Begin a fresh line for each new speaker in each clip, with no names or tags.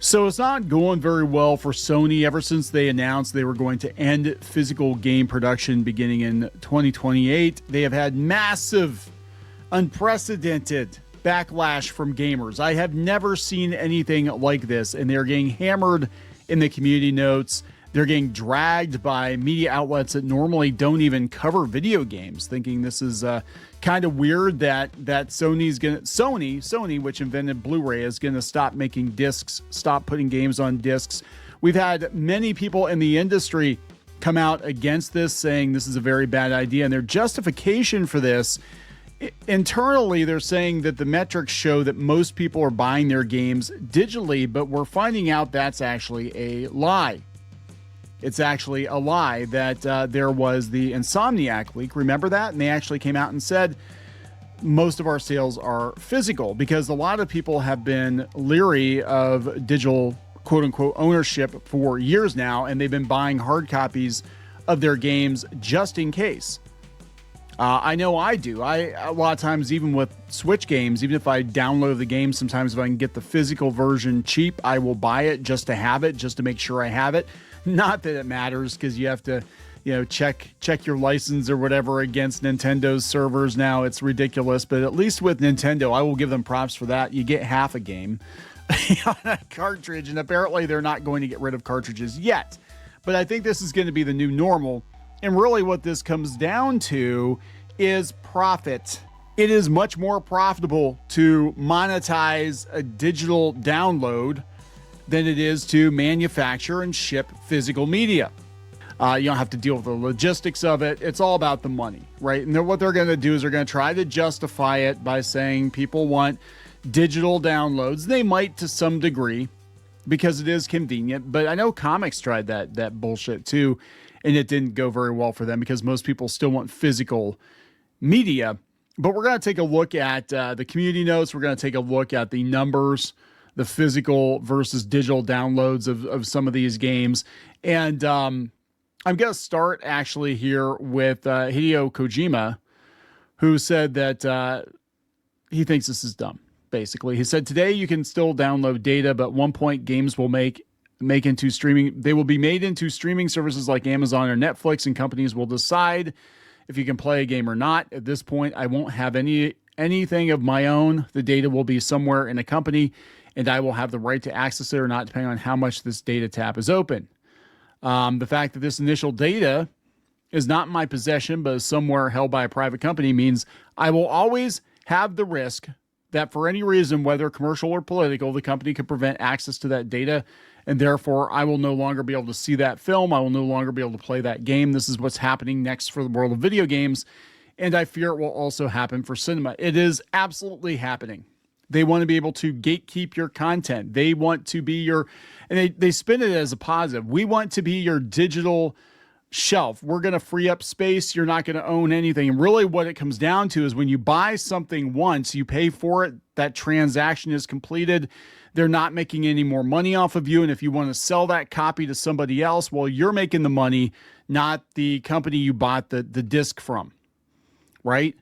So it's not going very well for Sony ever since they announced they were going to end physical game production beginning in 2028. They have had massive, unprecedented backlash from gamers. I have never seen anything like this, and they're getting hammered in the community notes. They're getting dragged by media outlets that normally don't even cover video games, thinking this is kind of weird that Sony, which invented Blu-ray, is going to stop making discs, stop putting games on discs. We've had many people in the industry come out against this, saying this is a very bad idea, and their justification for this, internally, they're saying that the metrics show that most people are buying their games digitally, but we're finding out that's actually a lie. It's actually a lie that there was the Insomniac leak. Remember that? And they actually came out and said most of our sales are physical, because a lot of people have been leery of digital quote-unquote ownership for years now, and they've been buying hard copies of their games just in case. I know I do. A lot of times, even with Switch games, even if I download the game, sometimes if I can get the physical version cheap, I will buy it just to have it, just to make sure I have it. Not that it matters, because you have to, check your license or whatever against Nintendo's servers now. It's ridiculous, but at least with Nintendo, I will give them props for that. You get half a game on a cartridge, and apparently they're not going to get rid of cartridges yet. But I think this is going to be the new normal. And really what this comes down to is profit. It is much more profitable to monetize a digital download than it is to manufacture and ship physical media. You don't have to deal with the logistics of it. It's all about the money, right? And what they're going to do is they're going to try to justify it by saying people want digital downloads. They might to some degree, because it is convenient. But I know comics tried that bullshit too, and it didn't go very well for them, because most people still want physical media. But we're going to take a look at the community notes. We're going to take a look at the numbers, the physical versus digital downloads of some of these games. And I'm going to start actually here with Hideo Kojima, who said that he thinks this is dumb, basically. He said, today you can still download data, but at one point games will make into streaming. They will be made into streaming services like Amazon or Netflix, and companies will decide if you can play a game or not. At this point, I won't have anything of my own. The data will be somewhere in a company, and I will have the right to access it or not, depending on how much this data tab is open. The fact that this initial data is not in my possession, but is somewhere held by a private company, means I will always have the risk that for any reason, whether commercial or political, the company could prevent access to that data, and therefore I will no longer be able to see that film. I will no longer be able to play that game. This is what's happening next for the world of video games, and I fear it will also happen for cinema. It is absolutely happening. They want to be able to gatekeep your content. They want to be your, and they spin it as a positive. We want to be your digital shelf. We're going to free up space. You're not going to own anything. And really what it comes down to is when you buy something once, you pay for it, that transaction is completed. They're not making any more money off of you. And if you want to sell that copy to somebody else, well, you're making the money, not the company you bought the disc from, right?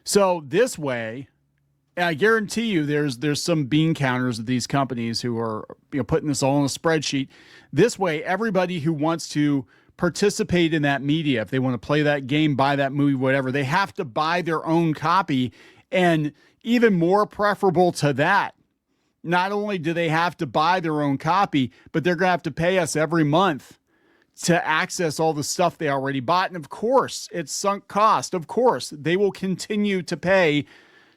So this way, and I guarantee you there's some bean counters at these companies who are putting this all in a spreadsheet. This way, everybody who wants to participate in that media, if they want to play that game, buy that movie, whatever, they have to buy their own copy. And even more preferable to that, not only do they have to buy their own copy, but they're going to have to pay us every month to access all the stuff they already bought. And of course, it's sunk cost. Of course, they will continue to pay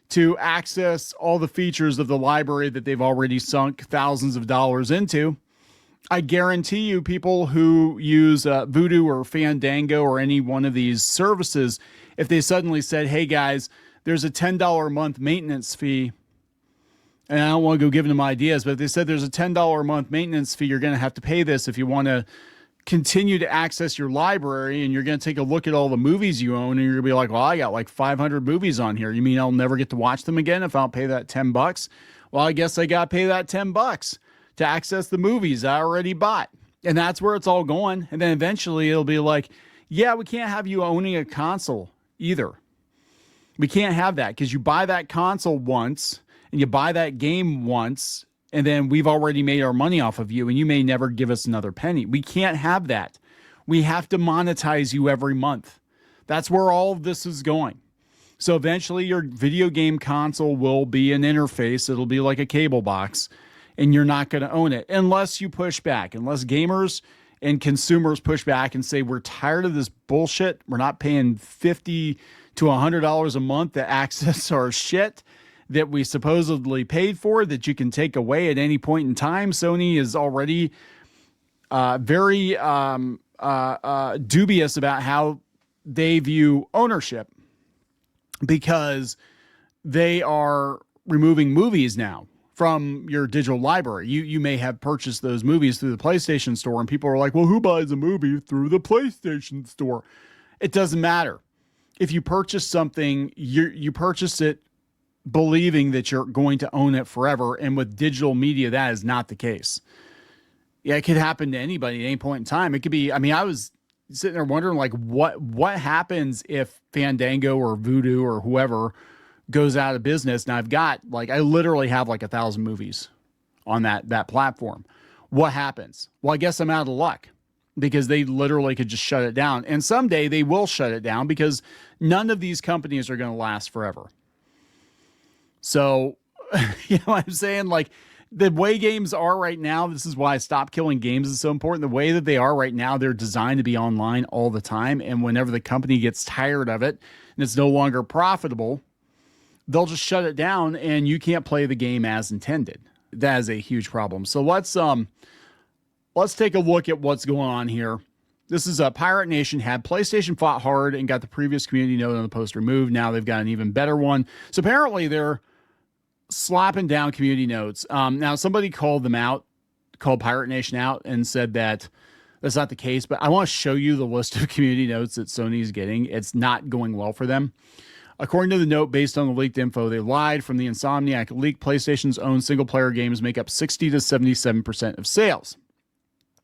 to access all the features of the library that they've already sunk thousands of dollars into. I guarantee you people who use Vudu or Fandango or any one of these services, if they suddenly said, hey guys, there's a $10 a month maintenance fee, and I don't want to go giving them ideas, but if they said there's a $10 a month maintenance fee, you're going to have to pay this if you want to continue to access your library, and you're going to take a look at all the movies you own, and you're going to be like, well, I got like 500 movies on here. You mean I'll never get to watch them again if I don't pay that $10? Well, I guess I got to pay that $10 to access the movies I already bought. And that's where it's all going. And then eventually it'll be like, yeah, we can't have you owning a console either. We can't have that, because you buy that console once and you buy that game once, and then we've already made our money off of you, and you may never give us another penny. We can't have that. We have to monetize you every month. That's where all of this is going. So eventually your video game console will be an interface. It'll be like a cable box, and you're not going to own it unless you push back, unless gamers and consumers push back and say, we're tired of this bullshit. We're not paying $50 to $100 a month to access our shit that we supposedly paid for, that you can take away at any point in time. Sony is already very dubious about how they view ownership, because they are removing movies now from your digital library. You may have purchased those movies through the PlayStation Store, and people are like, well, who buys a movie through the PlayStation Store? It doesn't matter. If you purchase something, you purchase it believing that you're going to own it forever. And with digital media, that is not the case. Yeah, it could happen to anybody at any point in time. It could be, I mean, I was sitting there wondering, like, what happens if Fandango or Vudu or whoever goes out of business? And I've got, like, I literally have like 1,000 movies on that platform. What happens? Well, I guess I'm out of luck, because they literally could just shut it down. And someday they will shut it down, because none of these companies are going to last forever. So, you know what I'm saying? Like, the way games are right now, this is why Stop Killing Games is so important. The way that they are right now, they're designed to be online all the time. And whenever the company gets tired of it and it's no longer profitable, they'll just shut it down and you can't play the game as intended. That is a huge problem. So let's take a look at what's going on here. This is Pirate Nation had PlayStation fought hard and got the previous community note on the post removed. Now they've got an even better one. So apparently they're slapping down community notes. Now somebody called Pirate Nation out and said that that's not the case, but I want to show you the list of community notes that Sony's getting. It's not going well for them. According to the note, based on the leaked info, they lied. From the Insomniac leak, PlayStation's own single-player games make up 60 to 77% of sales.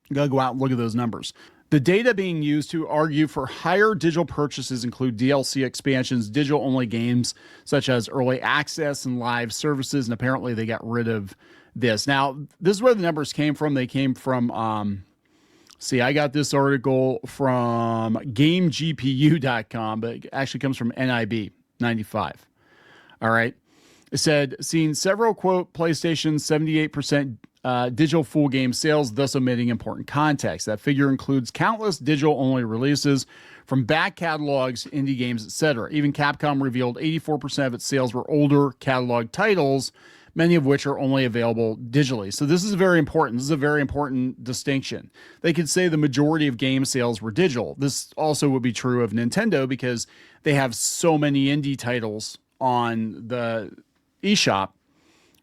You gotta go out and look at those numbers. The data being used to argue for higher digital purchases include DLC expansions, digital-only games such as early access and live services, and apparently they got rid of this. Now, this is where the numbers came from. They came from, I got this article from GameGPU.com, but it actually comes from NIB 95. All right. It said, seen several, quote, PlayStation 78% digital full game sales, thus omitting important context. That figure includes countless digital-only releases from back catalogs, indie games, etc. Even Capcom revealed 84% of its sales were older catalog titles, many of which are only available digitally. So this is very important. This is a very important distinction. They could say the majority of game sales were digital. This also would be true of Nintendo, because they have so many indie titles on the eShop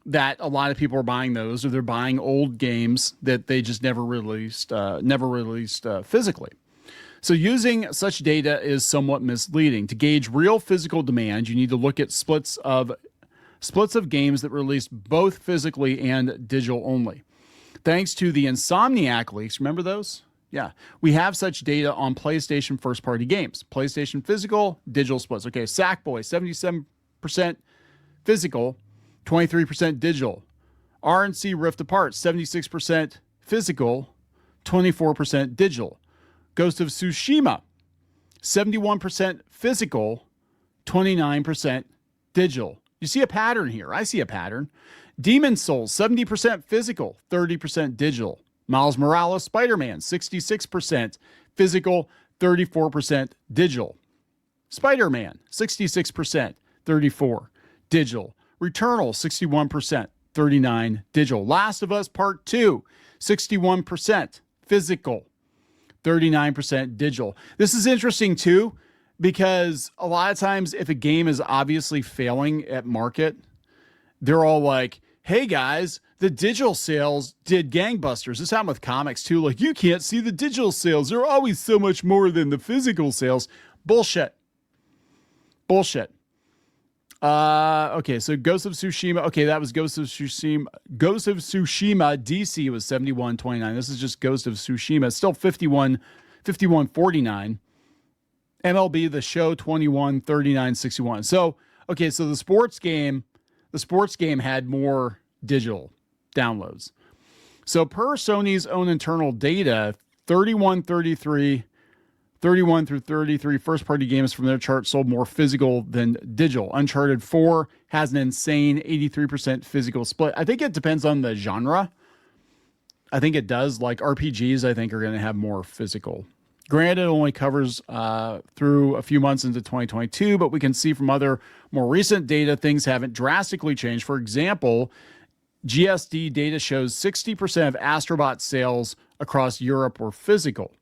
that a lot of people are buying those, or they're buying old games that they just never released physically. So using such data is somewhat misleading. To gauge real physical demand, you need to look at splits of games that released both physically and digital only. Thanks to the Insomniac leaks, remember those? Yeah, we have such data on PlayStation first-party games. PlayStation physical, digital splits. Okay, Sackboy, 77% physical, 23% digital. RNC Rift Apart, 76% physical, 24% digital. Ghost of Tsushima, 71% physical, 29% digital. You see a pattern here. I see a pattern. Demon Souls, 70% physical, 30% digital. Miles Morales Spider-Man, 66% physical, 34% digital. Spider-Man, 66%, 34% digital. Returnal, 61%, 39% digital. Last of Us Part 2, 61% physical, 39% digital. This is interesting too, because a lot of times if a game is obviously failing at market, they're all like, hey guys, the digital sales did gangbusters. This happened with comics too. Like, you can't see the digital sales. They're always so much more than the physical sales. Bullshit. Okay, so Ghost of Tsushima. Okay, that was Ghost of Tsushima. Ghost of Tsushima DC was 71.29. This is just Ghost of Tsushima. It's still 51.49. MLB The Show 21.39.61. So, okay, so the sports game had more digital downloads. So per Sony's own internal data, 31 through 33 first-party games from their chart sold more physical than digital. Uncharted 4 has an insane 83% physical split. I think it depends on the genre. I think it does. Like RPGs, I think, are going to have more physical. Granted, it only covers through a few months into 2022, but we can see from other more recent data, things haven't drastically changed. For example, GSD data shows 60% of Astrobot sales across Europe were physical.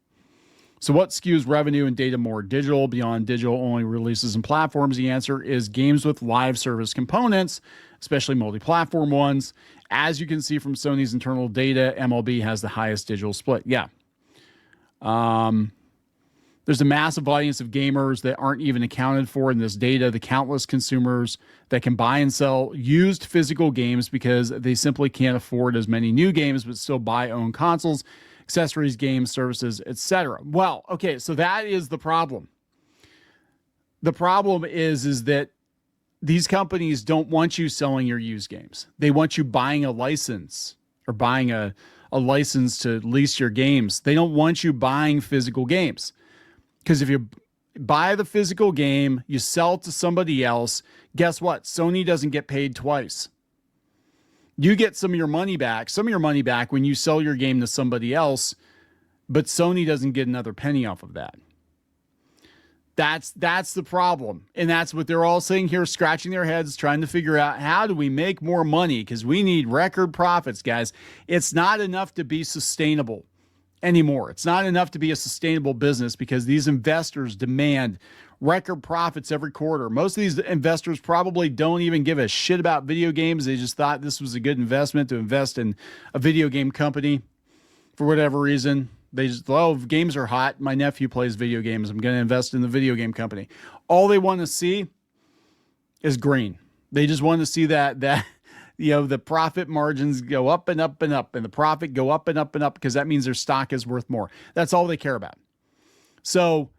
So what skews revenue and data more digital beyond digital-only releases and platforms? The answer is games with live service components, especially multi-platform ones. As you can see from Sony's internal data, MLB has the highest digital split. Yeah. There's a massive audience of gamers that aren't even accounted for in this data, the countless consumers that can buy and sell used physical games because they simply can't afford as many new games but still buy own consoles, accessories, games, services, etc. Well, okay, so that is the problem. The problem is that these companies don't want you selling your used games. They want you buying a license or buying a license to lease your games. They don't want you buying physical games. Because if you buy the physical game, you sell it to somebody else, guess what? Sony doesn't get paid twice. You get some of your money back when you sell your game to somebody else, but Sony doesn't get another penny off of that. That's the problem. And that's what they're all saying here, scratching their heads, trying to figure out how do we make more money? Because we need record profits, guys. It's not enough to be sustainable anymore. It's not enough to be a sustainable business because these investors demand record profits every quarter. Most of these investors probably don't even give a shit about video games. They just thought this was a good investment to invest in a video game company for whatever reason. They just, oh, games are hot. My nephew plays video games. I'm going to invest in the video game company. All they want to see is green. They just want to see that the profit margins go up and up and up, and the profit go up and up and up, because that means their stock is worth more. That's all they care about. So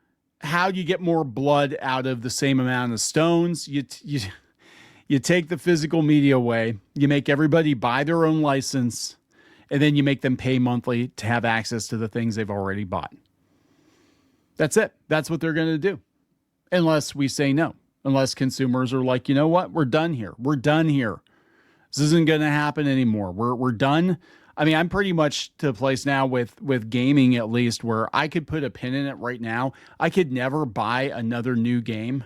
how do you get more blood out of the same amount of stones? You take the physical media away. You make everybody buy their own license, and then you make them pay monthly to have access to the things they've already bought. That's it. That's what they're going to do. Unless we say no. Unless consumers are like, you know what? We're done here. We're done here. This isn't going to happen anymore. We're done. I mean, I'm pretty much to a place now with gaming, at least, where I could put a pin in it right now. I could never buy another new game.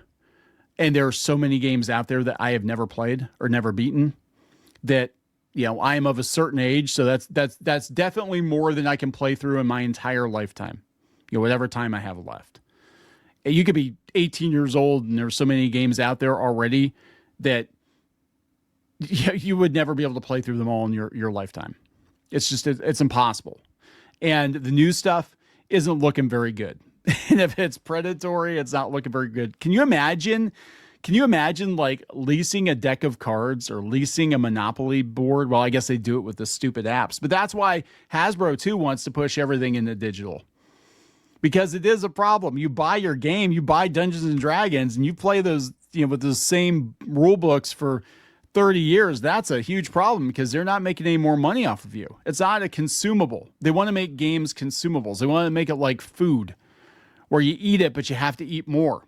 And there are so many games out there that I have never played or never beaten that, I am of a certain age. So that's definitely more than I can play through in my entire lifetime. Whatever time I have left. You could be 18 years old and there's so many games out there already that you would never be able to play through them all in your lifetime. It's just, it's impossible. And the new stuff isn't looking very good. And if it's predatory, it's not looking very good. Can you imagine like leasing a deck of cards or leasing a Monopoly board? Well, I guess they do it with the stupid apps, but that's why Hasbro too wants to push everything into digital. Because it is a problem. You buy your game, you buy Dungeons and Dragons, and you play those, with those same rule books for 30 years. That's a huge problem because they're not making any more money off of you. It's not a consumable. They want to make games consumables. They want to make it like food where you eat it, but you have to eat more.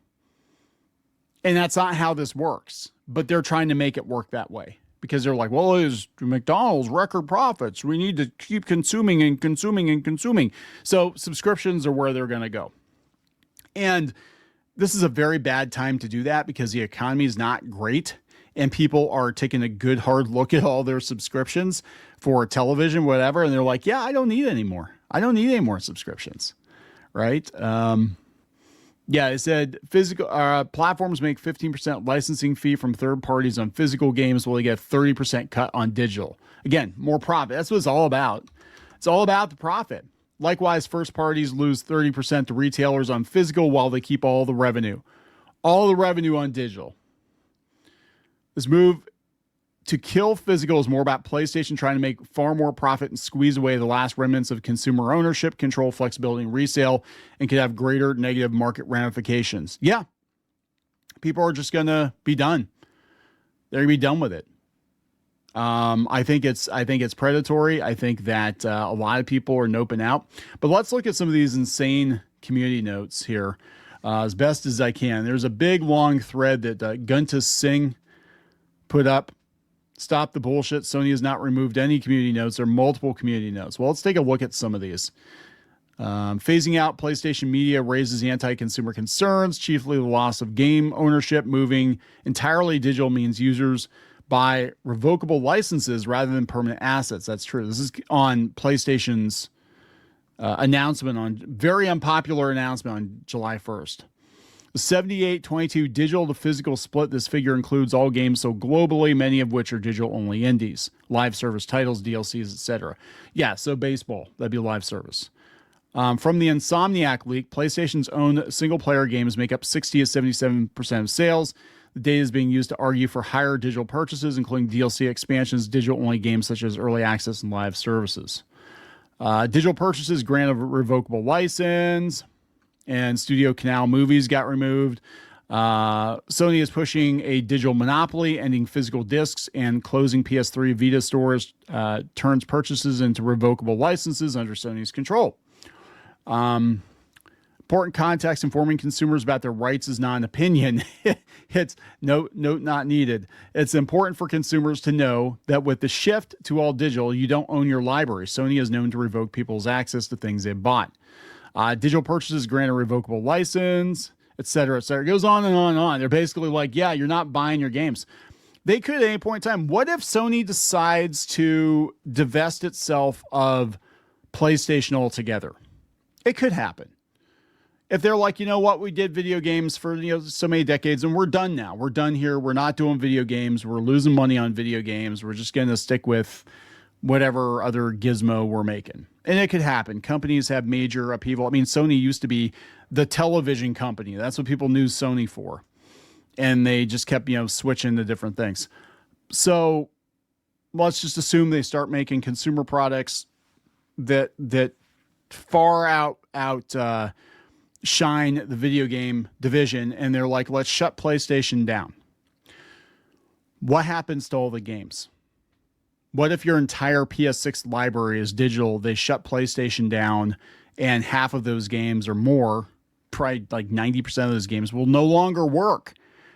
And that's not how this works. But they're trying to make it work that way because they're like, well, it's McDonald's record profits. We need to keep consuming and consuming and consuming. So subscriptions are where they're going to go. And this is a very bad time to do that because the economy is not great. And people are taking a good hard look at all their subscriptions for television, whatever. And they're like, yeah, I don't need any more. I don't need any more subscriptions. Right. Yeah, it said physical platforms make 15% licensing fee from third parties on physical games while they get 30% cut on digital. Again, more profit. That's what it's all about. It's all about the profit. Likewise, first parties lose 30% to retailers on physical while they keep all the revenue. All the revenue on digital. This move to kill physical is more about PlayStation trying to make far more profit and squeeze away the last remnants of consumer ownership, control, flexibility, and resale, and could have greater negative market ramifications. Yeah. People are just going to be done. They're going to be done with it. I think it's predatory. I think that a lot of people are noping out. But let's look at some of these insane community notes here as best as I can. There's a big long thread that Guntus Singh put up. Stop the bullshit. Sony has not removed any community notes. There are multiple community notes. Well, let's take a look at some of these. Phasing out PlayStation Media raises anti-consumer concerns, chiefly the loss of game ownership. Moving entirely digital means users buy revocable licenses rather than permanent assets. That's true. This is on PlayStation's very unpopular announcement on July 1st. The 78-22 digital to physical split. This figure includes all games sold globally, many of which are digital-only indies, live service titles, DLCs, etc. Yeah, so baseball, that'd be live service. From the Insomniac leak, PlayStation's own single-player games make up 60 to 77% of sales. The data is being used to argue for higher digital purchases, including DLC expansions, digital-only games such as early access and live services. Digital purchases grant a revocable license, and Studio Canal movies got removed. Sony is pushing a digital monopoly, ending physical discs and closing PS3 Vita stores, turns purchases into revocable licenses under Sony's control. Important context: informing consumers about their rights is not an opinion. It's note not needed. It's important for consumers to know that with the shift to all digital, you don't own your library. Sony is known to revoke people's access to things they've bought. Digital purchases grant a revocable license, etc., etc. It goes on and on and on. They're basically like, yeah, you're not buying your games. They could at any point in time. What if Sony decides to divest itself of PlayStation altogether? It could happen. If they're like, you know what, we did video games for so many decades and we're done now. We're done here. We're not doing video games. We're losing money on video games. We're just going to stick with whatever other gizmo we're making. And it could happen. Companies have major upheaval. I mean, Sony used to be the television company. That's what people knew Sony for. And they just kept, switching to different things. So let's just assume they start making consumer products that far out shine the video game division, and they're like, let's shut PlayStation down. What happens to all the games? What if your entire PS6 library is digital? They shut PlayStation down, and half of those games or more, probably like 90% of those games, will no longer work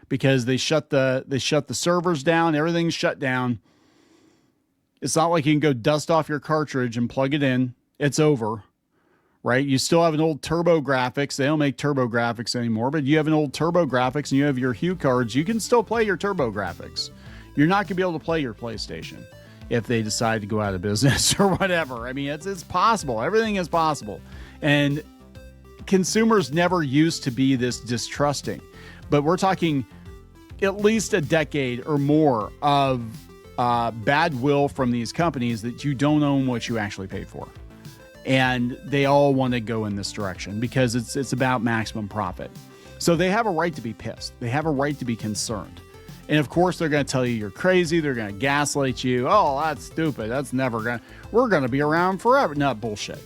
because they shut the servers down. Everything's shut down. It's not like you can go dust off your cartridge and plug it in. It's over. Right? You still have an old TurboGrafx. They don't make TurboGrafx anymore, but you have an old TurboGrafx and you have your Hue cards. You can still play your TurboGrafx. You're not going to be able to play your PlayStation if they decide to go out of business or whatever. I mean, it's possible. Everything is possible. And consumers never used to be this distrusting. But we're talking at least a decade or more of bad will from these companies that you don't own what you actually paid for. And they all want to go in this direction because it's about maximum profit. So they have a right to be pissed. They have a right to be concerned. And of course, they're going to tell you you're crazy. They're going to gaslight you. Oh, that's stupid. We're going to be around forever. No, bullshit.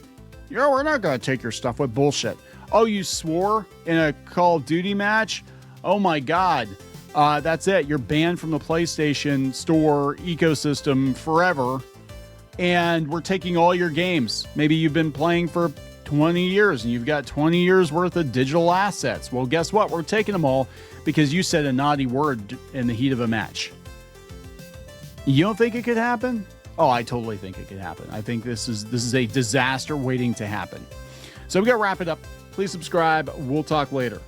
We're not going to take your stuff with bullshit. Oh, you swore in a Call of Duty match? Oh my God. That's it. You're banned from the PlayStation Store ecosystem forever. And we're taking all your games. Maybe you've been playing for 20 years and you've got 20 years worth of digital assets. Well, guess what? We're taking them all because you said a naughty word in the heat of a match. You don't think it could happen? Oh, I totally think it could happen. I think this is a disaster waiting to happen. So we got to wrap it up. Please subscribe. We'll talk later.